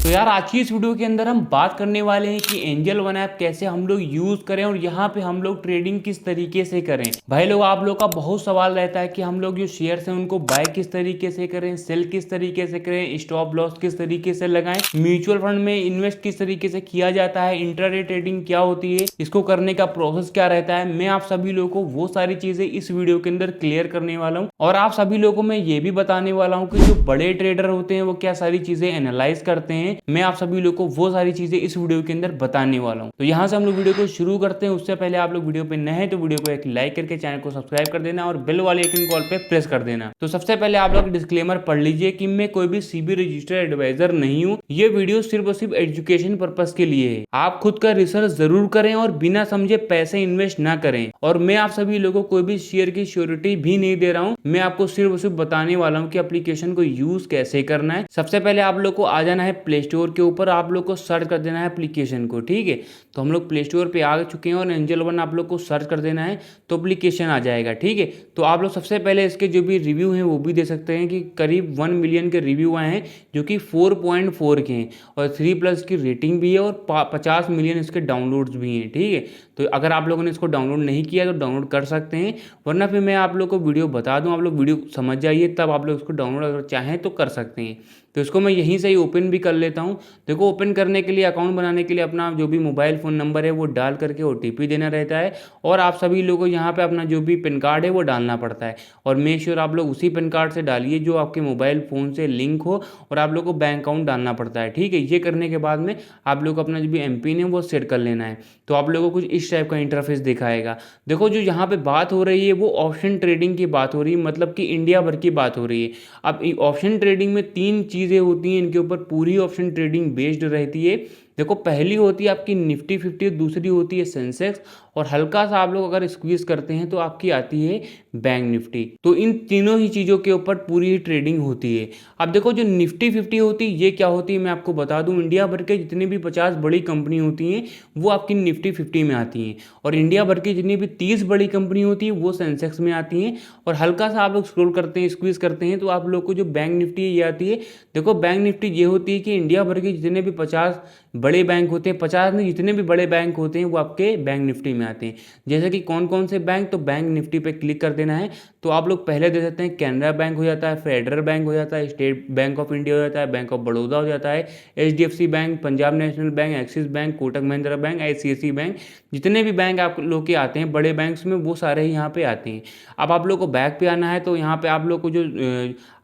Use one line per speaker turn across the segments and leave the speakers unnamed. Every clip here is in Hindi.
तो यार आज की इस वीडियो के अंदर हम बात करने वाले हैं कि एंजल वन ऐप कैसे हम लोग यूज करें और यहाँ पे हम लोग ट्रेडिंग किस तरीके से करें। भाई लोग आप लोग का बहुत सवाल रहता है कि हम लोग जो शेयर्स हैं उनको बाय किस तरीके से करें, सेल किस तरीके से करें, स्टॉप लॉस किस तरीके से लगाएं, म्यूचुअल फंड में इन्वेस्ट किस तरीके से किया जाता है, इंट्राडे ट्रेडिंग क्या होती है, इसको करने का प्रोसेस क्या रहता है। मैं आप सभी लोगों को वो सारी चीजें इस वीडियो के अंदर क्लियर करने वाला हूँ और आप सभी लोगों को मैं ये भी बताने वाला हूँ कि जो बड़े ट्रेडर होते हैं वो क्या सारी चीजें एनालाइज करते हैं। मैं आप सभी लोग को वो सारी चीजें इस वीडियो के अंदर बताने वाला हूं। तो यहां से हम लोग वीडियो को शुरू करते हैं। उससे पहले आप लोग वीडियो पे नए हैं तो वीडियो को एक लाइक करके चैनल को सब्सक्राइब कर देना और बेल वाले आइकन कॉल पे प्रेस कर देना। तो सबसे पहले आप लोग डिस्क्लेमर पढ़ लीजिए कि मैं कोई भी सीबी रजिस्टर्ड एडवाइजर नहीं हूं। ये वीडियो सिर्फ और सिर्फ एजुकेशन पर्पज के लिए है। आप खुद का रिसर्च जरूर करें और बिना समझे पैसे इन्वेस्ट ना करें। और मैं आप सभी लोगों को कोई भी शेयर की श्योरिटी भी नहीं दे रहा हूं। मैं आपको सिर्फ और सिर्फ बताने वाला हूं कि एप्लीकेशन को यूज कैसे करना है। सबसे पहले आप लोग को आ जाना है प्ले स्टोर के ऊपर, आप लोग को सर्च कर देना है एप्लीकेशन को। ठीक है, तो हम लोग प्ले स्टोर पे आ चुके हैं और एंजल वन आप लोग को सर्च कर देना है तो एप्लीकेशन आ जाएगा। ठीक है, तो आप लोग सबसे पहले इसके जो भी रिव्यू हैं वो भी दे सकते हैं कि करीब 1 मिलियन के रिव्यू आए हैं जो कि 4.4 के हैं और 3+ की रेटिंग भी है और 50 मिलियन इसके डाउनलोड्स भी हैं। ठीक है, तो अगर आप लोगों ने इसको डाउनलोड नहीं किया तो डाउनलोड कर सकते हैं, वरना फिर मैं आप लोग को वीडियो बता दूं, आप लोग वीडियो समझ जाइए तब आप लोग इसको डाउनलोड अगर चाहें तो कर सकते हैं। तो इसको मैं यहीं से ही ओपन भी कर लेता हूं। देखो, ओपन करने के लिए, अकाउंट बनाने के लिए अपना जो भी मोबाइल फ़ोन नंबर है वो डाल करके OTP देना रहता है और आप सभी लोगों को यहाँ पे अपना जो भी पैन कार्ड है वो डालना पड़ता है और मेक श्योर आप लोग उसी पैन कार्ड से डालिए जो आपके मोबाइल फ़ोन से लिंक हो और आप लोग को बैंक अकाउंट डालना पड़ता है। ठीक है, ये करने के बाद में आप लोग को अपना जो भी MPIN है वो सेट कर लेना है। तो आप लोगों को कुछ इस टाइप का इंटरफेस दिखाएगा। देखो, जो यहाँ पे बात हो रही है वो ऑप्शन ट्रेडिंग की बात हो रही है, मतलब कि इंडिया भर की बात हो रही है। अब ऑप्शन ट्रेडिंग में 3 चीज़ें होती हैं, इनके ऊपर पूरी ऑप्शन ट्रेडिंग बेस्ड रहती है। देखो, पहली होती है आपकी निफ्टी 50, दूसरी होती है सेंसेक्स और हल्का सा आप लोग अगर स्क्वीज करते हैं तो आपकी आती है बैंक निफ्टी। तो इन तीनों ही चीज़ों के ऊपर पूरी ट्रेडिंग होती है। अब देखो, जो निफ्टी 50 होती है ये क्या होती है मैं आपको बता दूं। इंडिया भर के जितनी भी 50 बड़ी कंपनी होती हैं वो आपकी निफ्टी 50 में आती हैं और इंडिया भर की जितनी भी 30 बड़ी कंपनी होती है वो सेंसेक्स में आती हैं। और हल्का सा आप लोग स्क्रॉल करते हैं, स्क्वीज करते हैं तो आप लोग को जो बैंक निफ्टी है ये आती है। देखो, बैंक निफ्टी ये होती है कि इंडिया भर के जितने भी 50 बड़े बैंक होते हैं, 50 नहीं, जितने भी बड़े बैंक होते हैं वो आपके बैंक निफ्टी में आते हैं। जैसे कि कौन कौन से बैंक, तो बैंक निफ्टी पे क्लिक कर देना है। तो आप लोग पहले दे सकते हैं कैनरा बैंक हो जाता है, फेडरल बैंक हो जाता है, स्टेट बैंक ऑफ इंडिया हो जाता है, बैंक ऑफ बड़ौदा हो जाता है, HDFC bank, Punjab national bank, axis bank, Kotak Mahindra bank, ICICI bank, जितने भी बैंक आप लोग के आते हैं बड़े बैंक्स में वो सारे ही यहाँ पे आते हैं। अब आप लोग को बैक पे आना है तो यहाँ पे आप लोग को जो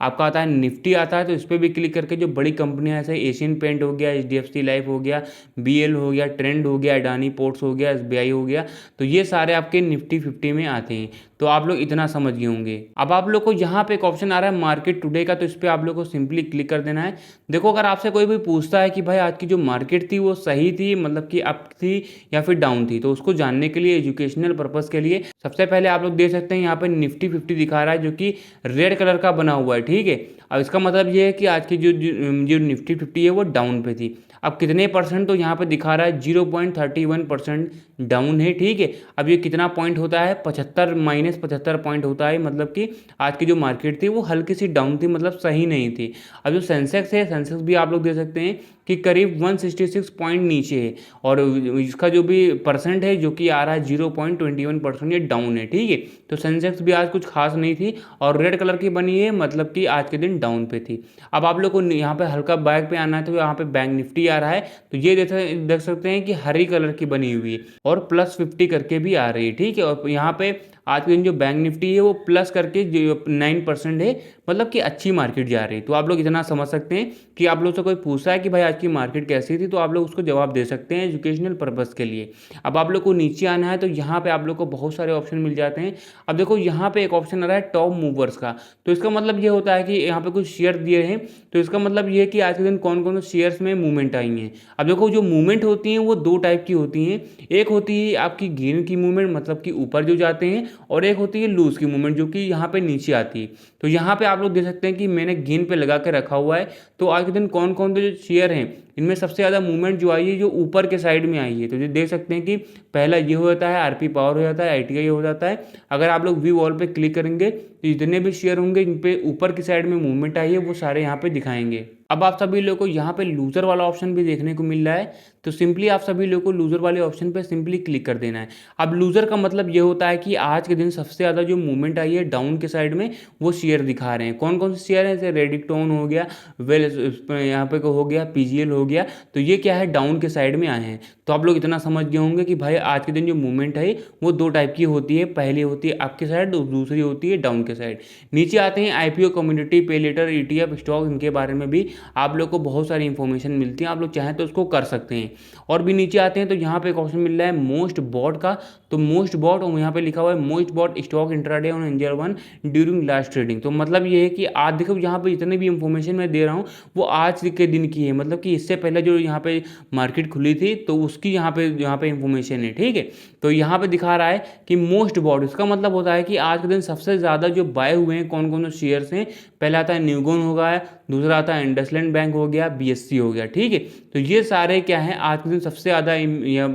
आपका आता है निफ्टी आता है तो इस पर भी क्लिक करके जो बड़ी कंपनियां जैसे एशियन पेंट हो गया, HDFC लाइफ हो गया, BL हो गया, ट्रेंड हो गया, अडानी पोर्ट्स हो गया, SBI हो गया, तो ये सारे आपके निफ्टी 50 में आते हैं। तो आप लोग इतना समझ गए होंगे। अब आप लोग को यहाँ पे एक ऑप्शन आ रहा है मार्केट टुडे का, तो इस पर आप लोग को सिंपली क्लिक कर देना है। देखो, अगर आपसे कोई भी पूछता है कि भाई आज की जो मार्केट थी वो सही थी, मतलब कि अप थी या फिर डाउन थी, तो उसको जानने के लिए एजुकेशनल पर्पज़ के लिए सबसे पहले आप लोग देख सकते हैं यहाँ पे निफ्टी 50 दिखा रहा है जो कि रेड कलर का बना हुआ है। ठीक है, अब इसका मतलब ये है कि आज की जो निफ्टी 50 है वो डाउन पे थी। अब कितने परसेंट, तो यहाँ पे दिखा रहा है 0.31% डाउन है। ठीक है, अब ये कितना पॉइंट होता है, 75 पॉइंट होता है, मतलब कि आज की जो मार्केट थी वो हल्की सी डाउन थी, मतलब सही नहीं थी। अब जो सेंसेक्स है, सेंसेक्स भी आप लोग दे सकते हैं कि करीब 166 पॉइंट नीचे है और इसका जो भी परसेंट है जो कि आ रहा है 0.21%, ये डाउन है। ठीक है, तो सेंसेक्स भी आज कुछ खास नहीं थी और रेड कलर की बनी है, मतलब कि आज के दिन डाउन पे थी। अब आप लोग को यहाँ पे हल्का बैक पे आना है तो यहाँ पे बैंक निफ्टी आ रहा है, तो ये देख सकते हैं कि हरी कलर की बनी हुई है और +50 करके भी आ रही है। ठीक है, और यहाँ पे आज के दिन जो बैंक निफ्टी है वो प्लस करके 9% है, मतलब कि अच्छी मार्केट जा रही है। तो आप लोग इतना समझ सकते हैं कि आप लोग से कोई पूछा है कि भाई आज की मार्केट कैसी थी तो आप लोग उसको जवाब दे सकते हैं एजुकेशनल पर्पज़ के लिए। अब आप लोग को नीचे आना है तो यहाँ पे आप लोग को बहुत सारे ऑप्शन मिल जाते हैं। अब देखो, यहाँ पे एक ऑप्शन आ रहा है टॉप मूवर्स का, तो इसका मतलब ये होता है कि यहाँ पे कुछ शेयर दिए हैं, तो इसका मतलब ये है कि आज के दिन कौन कौन से शेयर्स में मूवमेंट आई हैं। अब देखो, जो मूवमेंट होती हैं वो 2 टाइप की होती हैं। एक होती है आपकी गेन की मूवमेंट, मतलब कि ऊपर जो जाते हैं, और एक होती है लूज की मूवमेंट जो कि यहाँ पे नीचे आती है। तो यहाँ पे आप लोग देख सकते हैं कि मैंने गेन पे लगा के रखा हुआ है। तो आज के दिन कौन कौन से जो शेयर हैं इनमें सबसे ज़्यादा मूवमेंट जो आई है जो ऊपर के साइड में आई है, तो ये देख सकते हैं कि पहला ये हो जाता है RP पावर हो जाता है, ITI हो जाता है। अगर आप लोग व्यू ऑल पे क्लिक करेंगे तो तो जितने भी शेयर होंगे इन पे ऊपर की साइड में मूवमेंट आई है वो सारे यहाँ पे दिखाएंगे। अब आप सभी लोगों को यहाँ पे लूजर वाला ऑप्शन भी देखने को मिल रहा है, तो सिंपली आप सभी लोगों को लूजर वाले ऑप्शन पे सिंपली क्लिक कर देना है। अब लूजर का मतलब ये होता है कि आज के दिन सबसे ज़्यादा जो मूवमेंट आई है डाउन के साइड में वो शेयर दिखा रहे हैं। कौन कौन से शेयर हैं, जैसे रेडिटोन हो गया, वेल यहाँ पे हो गया, पीजीएल हो गया, तो ये क्या है डाउन के साइड में आए हैं। तो आप लोग इतना समझ गए होंगे कि भाई आज के दिन जो मूवमेंट है वो दो टाइप की होती है, पहली होती है अप के साइड, दूसरी होती है डाउन के साइड। नीचे आते हैं आईपीओ, कम्युनिटी, पे लेटर, ईटीएफ, स्टॉक, इनके बारे में भी आप लोग को बहुत सारी इंफॉर्मेशन मिलती है, आप लोग चाहें तो उसको कर सकते हैं। और भी नीचे आते हैं तो यहाँ पे एक ऑप्शन मिल रहा है मोस्ट बॉट का, तो मोस्ट बॉट और यहाँ पे लिखा हुआ है most bought stock intraday on Angel One during last trading. तो मतलब ये है कि आज देखो यहाँ पे जितने भी इंफॉर्मेशन मैं दे रहा हूँ वो आज के दिन की है, मतलब कि इससे पहले जो यहाँ पे मार्केट खुली थी तो उसकी यहाँ पे इंफॉर्मेशन है, ठीक है। तो यहाँ पे दिखा रहा है कि मोस्ट बॉट, इसका मतलब होता है कि आज के दिन सबसे ज़्यादा जो बाय हुए हैं कौन कौन से शेयर्स हैं। पहला आता है न्यूगोन हो गया, दूसरा आता है इंडसलैंड बैंक हो गया, बीएससी हो गया, ठीक है। तो ये सारे क्या हैं आज के दिन सबसे ज़्यादा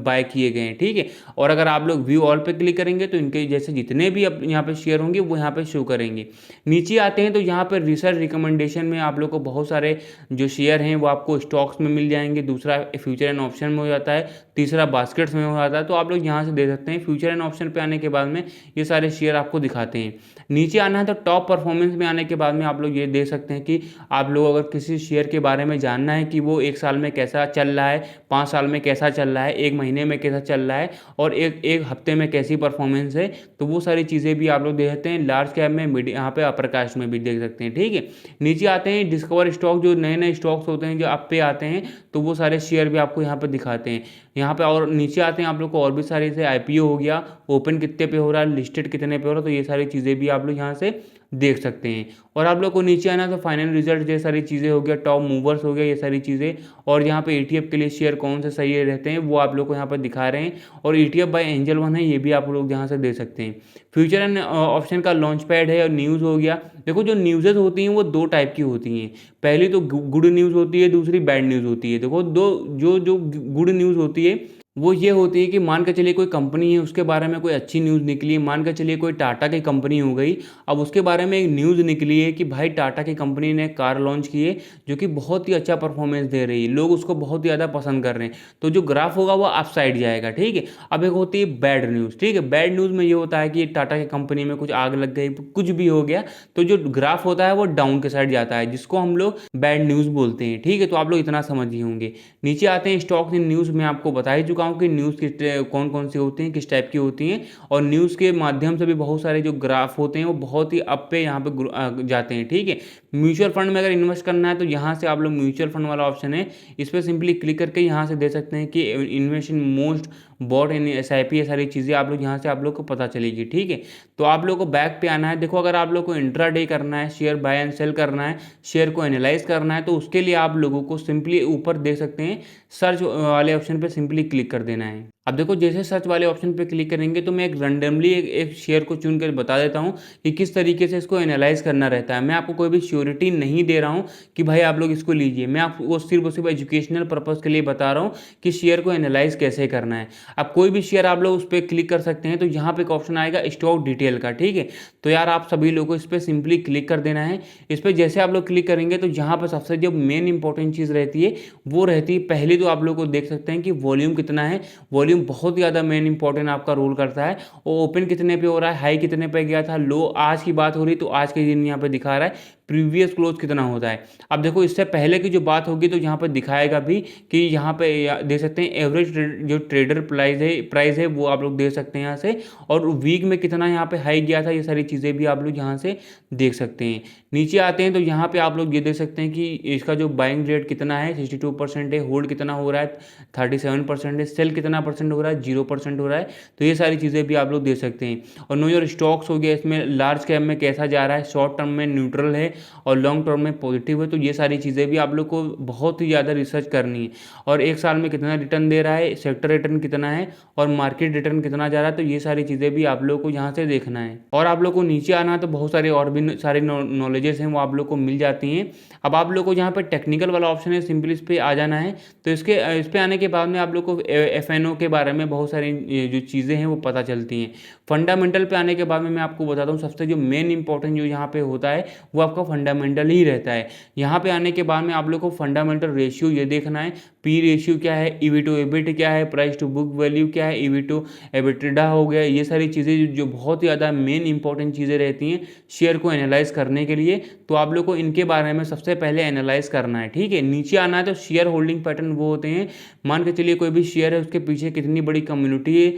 बाय किए गए हैं, ठीक है। और अगर आप लोग व्यू ऑल पे क्लिक करेंगे तो इनके जैसे जितने भी अब यहाँ पे शेयर होंगे वो यहाँ पे शो करेंगे। नीचे आते हैं तो यहाँ पर रिसर्च रिकमेंडेशन में आप लोग को बहुत सारे जो शेयर हैं वो आपको स्टॉक्स में मिल जाएंगे, दूसरा फ्यूचर एंड ऑप्शन में हो जाता है, तीसरा बास्केट्स में हो जाता है। तो आप लोग यहाँ से दे सकते हैं। फ्यूचर एंड ऑप्शन पे आने के बाद में ये सारे शेयर आपको दिखाते हैं। नीचे आना है तो टॉप परफॉर्मेंस में आने के बाद में आप लोग ये देख सकते हैं कि आप लोग अगर किसी शेयर के बारे में जानना है कि वो एक साल में कैसा चल रहा है, 5 साल में कैसा चल रहा है, एक महीने में कैसा चल रहा है और एक हफ्ते में कैसी परफॉर्मेंस है, तो वो सारी चीज़ें भी आप लोग देख सकते हैं। लार्ज कैप में, मिड, यहाँ पे अपर कास्ट में भी देख सकते हैं, ठीक है। नीचे आते हैं डिस्कवर स्टॉक, जो नए नए स्टॉक्स होते हैं जो आप पे आते हैं तो वो सारे शेयर भी आपको यहाँ पे दिखाते हैं यहाँ पे। और नीचे आते हैं आप लोग को और भी सारे, जैसे आईपीओ हो गया, ओपन कितने पे हो रहा है, लिस्टेड कितने पे हो रहा है, तो ये सारी चीज़ें भी आप लोग यहाँ से देख सकते हैं। और आप लोग को नीचे आना तो फाइनल रिजल्ट ये सारी चीज़ें हो गया, टॉप मूवर्स हो गया, ये सारी चीज़ें। और यहाँ पे ईटीएफ के लिए शेयर कौन से सही रहते हैं वो आप लोग को यहाँ पर दिखा रहे हैं। और ईटीएफ बाय एंजल वन है, ये भी आप लोग यहाँ से दे सकते हैं। फ्यूचर एंड ऑप्शन का लॉन्च पैड है और न्यूज़ हो गया। देखो जो न्यूज़ेज होती हैं वो दो टाइप की होती हैं, पहली तो गुड न्यूज़ होती है, दूसरी बैड न्यूज़ होती है। देखो जो गुड न्यूज़ होती है वो ये होती है कि मान के चलिए कोई कंपनी है, उसके बारे में कोई अच्छी न्यूज़ निकली, मान के चलिए कोई टाटा की कंपनी हो गई, अब उसके बारे में एक न्यूज़ निकली है कि भाई टाटा की कंपनी ने कार लॉन्च की है जो कि बहुत ही अच्छा परफॉर्मेंस दे रही है, लोग उसको बहुत ही ज़्यादा पसंद कर रहे हैं, तो जो ग्राफ होगा वो अप साइड जाएगा, ठीक है। अब एक होती है बैड न्यूज़, ठीक है। बैड न्यूज़ में ये होता है कि टाटा की कंपनी में कुछ आग लग गई, कुछ भी हो गया, तो जो ग्राफ होता है वो डाउन के साइड जाता है, जिसको हम लोग बैड न्यूज़ बोलते हैं, ठीक है। तो आप लोग इतना समझ ही होंगे। नीचे आते हैं स्टॉक इन न्यूज़ में आपको बता ही चुका हूँ कि न्यूज़ किस कौन कौन सी होती हैं, किस टाइप की होती हैं। और न्यूज़ के माध्यम से भी बहुत सारे जो ग्राफ होते हैं वो बहुत ही अप पे यहाँ पे जाते हैं, ठीक है। म्यूचुअल फंड में अगर इन्वेस्ट करना है तो यहाँ से आप लोग म्यूचुअल फंड वाला ऑप्शन है, इस पर सिंपली क्लिक करके यहाँ से दे सकते हैं कि invest in most bought in SIP, ये सारी चीज़ें आप लोग यहाँ से आप लोग को पता चलेगी, ठीक है। तो आप लोग को बैक पे आना है। देखो अगर आप लोग को इंट्राडे करना है, शेयर बाय एंड सेल करना है, शेयर को एनालाइज करना है, तो उसके लिए आप लोगों को सिंपली ऊपर देख सकते हैं सर्च वाले ऑप्शन पे सिंपली क्लिक कर देना है। अब देखो जैसे सर्च वाले ऑप्शन पे क्लिक करेंगे तो मैं एक रैंडमली एक शेयर को चुन कर बता देता हूँ कि किस तरीके से इसको एनालाइज करना रहता है। मैं आपको कोई भी श्योरिटी नहीं दे रहा हूँ कि भाई आप लोग इसको लीजिए, मैं आपको सिर्फ एजुकेशनल पर्पज़ के लिए बता रहा हूँ कि शेयर को एनालाइज कैसे करना है। अब कोई भी शेयर आप लोग उस पर क्लिक कर सकते हैं, तो यहाँ पे एक ऑप्शन आएगा स्टॉक डिटेल का, ठीक है। तो यार आप सभी लोगों को इस पर सिंपली क्लिक कर देना है। इस पर जैसे आप लोग क्लिक करेंगे तो यहाँ पर सबसे जो मेन इंपॉर्टेंट चीज़ रहती है वो रहती है, पहली तो आप लोग को देख सकते हैं कि वॉल्यूम कितना है। वॉल्यूम बहुत ज़्यादा मेन इंपॉर्टेंट आपका रोल करता है। और ओपन कितने पे हो रहा है, हाई कितने पे गया था, लो आज की बात हो रही तो आज के दिन यहाँ पे दिखा रहा है, प्रीवियस क्लोज कितना होता है। अब देखो इससे पहले की जो बात होगी तो यहाँ पर दिखाएगा भी कि यहाँ पे देख सकते हैं एवरेज जो ट्रेडर प्राइस है वो आप लोग देख सकते हैं यहाँ से। और वीक में कितना यहाँ पे हाई गया था, ये सारी चीज़ें भी आप लोग यहाँ से देख सकते हैं। नीचे आते हैं तो यहाँ पे आप लोग ये देख सकते हैं कि इसका जो बाइंग रेट कितना है, 62% है, होल्ड कितना हो रहा है 37% है, सेल कितना परसेंट हो रहा है 0% हो रहा है। तो ये सारी चीज़ें भी आप लोग देख सकते हैं। और नो योर स्टॉक्स हो गया, इसमें लार्ज कैप में कैसा जा रहा है, शॉर्ट टर्म में न्यूट्रल है, और लॉन्ग टर्म में पॉजिटिव है, तो ये सारी चीज़ें भी आप लोग को बहुत ही ज़्यादा रिसर्च करनी है। और एक साल में कितना रिटर्न दे रहा है, सेक्टर रिटर्न कितना है और मार्केट रिटर्न कितना जा रहा है, तो ये सारी चीज़ें भी आप लोग को यहाँ से देखना है। और आप लोग को नीचे आना है तो बहुत सारे और भी सारे नॉलेजेस हैं वो आप लोग को मिल जाती हैं। अब आप लोग को जहाँ पे टेक्निकल वाला ऑप्शन है सिंपली इस पर आ जाना है। तो इस पे आने के बाद में आप लोग को FNO के बारे में बहुत सारी जो चीज़ें हैं वो पता चलती हैं। फंडामेंटल पे आने के बाद में मैं आपको बताता हूँ, सबसे जो मेन इंपॉर्टेंट जो यहाँ पे होता है वो आपका फंडामेंटल ही रहता है। यहाँ पे आने के बाद में आप लोग को फंडामेंटल रेशियो ये देखना है, पी रेशियो क्या है, ईवी टू एबिट क्या है, प्राइस टू बुक वैल्यू क्या है, ईवी टू एबिटडा हो गया। ये सारी चीज़ें जो बहुत ही ज़्यादा मेन इंपॉर्टेंट चीज़ें रहती हैं शेयर को एनालाइज करने के लिए, तो आप लोग को इनके बारे में सबसे पहले एनालाइज करना है। ठीक है, नीचे आना है तो शेयर होल्डिंग पैटर्न वो होते हैं, मान के चलिए कोई भी शेयर है उसके पीछे कितनी बड़ी कम्युनिटी है,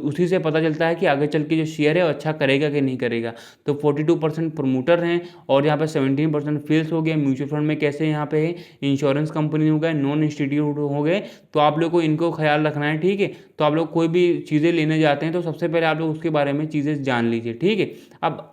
उसी से पता चलता है कि आगे चल के जो शेयर है वो अच्छा करेगा कि नहीं करेगा। तो 42% प्रमोटर हैं और यहाँ पे 17% फील्स हो गया। म्यूचुअल फंड में कैसे यहाँ पे है, इंश्योरेंस कंपनी हो गए, नॉन इंस्टीट्यूट हो गए, तो आप लोग को इनको ख्याल रखना है। ठीक है, तो आप लोग कोई भी चीज़ें लेने जाते हैं तो सबसे पहले आप लोग उसके बारे में चीज़ें जान लीजिए। ठीक है, अब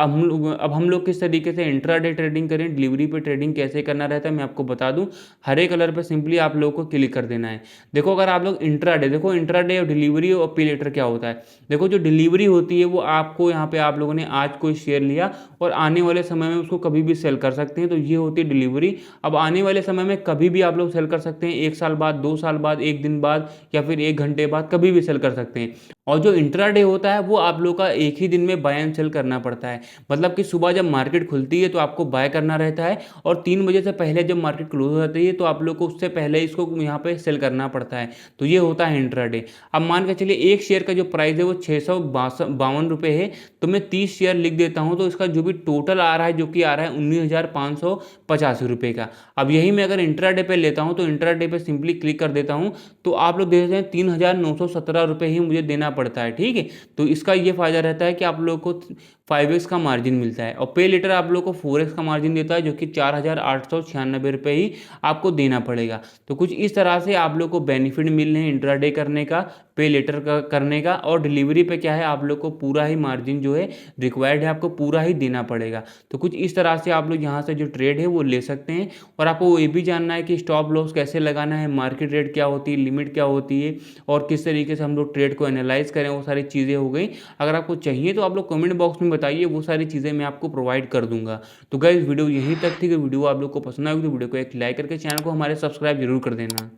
हम लोग किस तरीके से इंट्राडे ट्रेडिंग करें, डिलीवरी पे ट्रेडिंग कैसे करना रहता है मैं आपको बता दूं। हरे कलर पे सिंपली आप लोग को क्लिक कर देना है। देखो अगर आप लोग इंट्राडे, देखो इंट्राडे और डिलीवरी और पे लेटर क्या होता है। देखो जो डिलीवरी होती है वो आपको यहाँ पे आप लोगों ने आज कोई शेयर लिया और आने वाले समय में उसको कभी भी सेल कर सकते हैं, तो ये होती है डिलीवरी। अब आने वाले समय में कभी भी आप लोग सेल कर सकते हैं, 1 साल बाद, 2 साल बाद, 1 दिन बाद या फिर 1 घंटे बाद, कभी भी सेल कर सकते हैं। और जो इंट्राडे होता है वो आप लोग का एक ही दिन में बाय एंड सेल करना पड़ता है। मतलब कि सुबह जब मार्केट खुलती है तो आपको बाय करना रहता है और 3 बजे से पहले जब मार्केट क्लोज हो जाती है तो आप लोग को उससे पहले इसको यहाँ पे सेल करना पड़ता है। तो ये होता है इंट्राडे। अब मान के चलिए एक शेयर का जो प्राइस है वो 652 रुपये है, तो मैं 30 शेयर लिख देता हूँ, तो इसका जो भी टोटल आ रहा है, जो कि आ रहा है 19,585 रुपये का। अब यही मैं अगर इंट्राडे पे लेता हूँ तो इंट्राडे पे सिंपली क्लिक कर देता हूँ, तो आप लोग देख रहे हैं 3,917 रुपये ही मुझे देना पड़ता है। ठीक है, तो इसका ये फायदा रहता है कि आप लोग को 5x का मार्जिन मिलता है और पे लेटर आप लोग को 4x का मार्जिन देता है, जो कि 4,896 रुपये ही आपको देना पड़ेगा। तो कुछ इस तरह से आप लोग को बेनिफिट मिल रहे हैं इंट्राडे करने का, पे लेटर का करने का। और डिलीवरी पे क्या है, आप लोग को पूरा ही मार्जिन जो है रिक्वायर्ड है आपको पूरा ही देना पड़ेगा। तो कुछ इस तरह से आप लोग यहाँ से जो ट्रेड है वो ले सकते हैं। और आपको ये भी जानना है कि स्टॉप लॉस कैसे लगाना है, मार्केट रेट क्या होती है, लिमिट क्या होती है और किस तरीके से हम लोग ट्रेड को एनालाइज करें, वो सारी चीज़ें हो गई। अगर आपको चाहिए तो आप लोग कमेंट बॉक्स में बताइए, वो सारी चीज़ें मैं आपको प्रोवाइड कर दूंगा। तो गाइस वीडियो यहीं तक थी। कि वीडियो आप लोग को पसंद आएगी तो वीडियो को एक लाइक करके चैनल को हमारे सब्सक्राइब जरूर कर देना।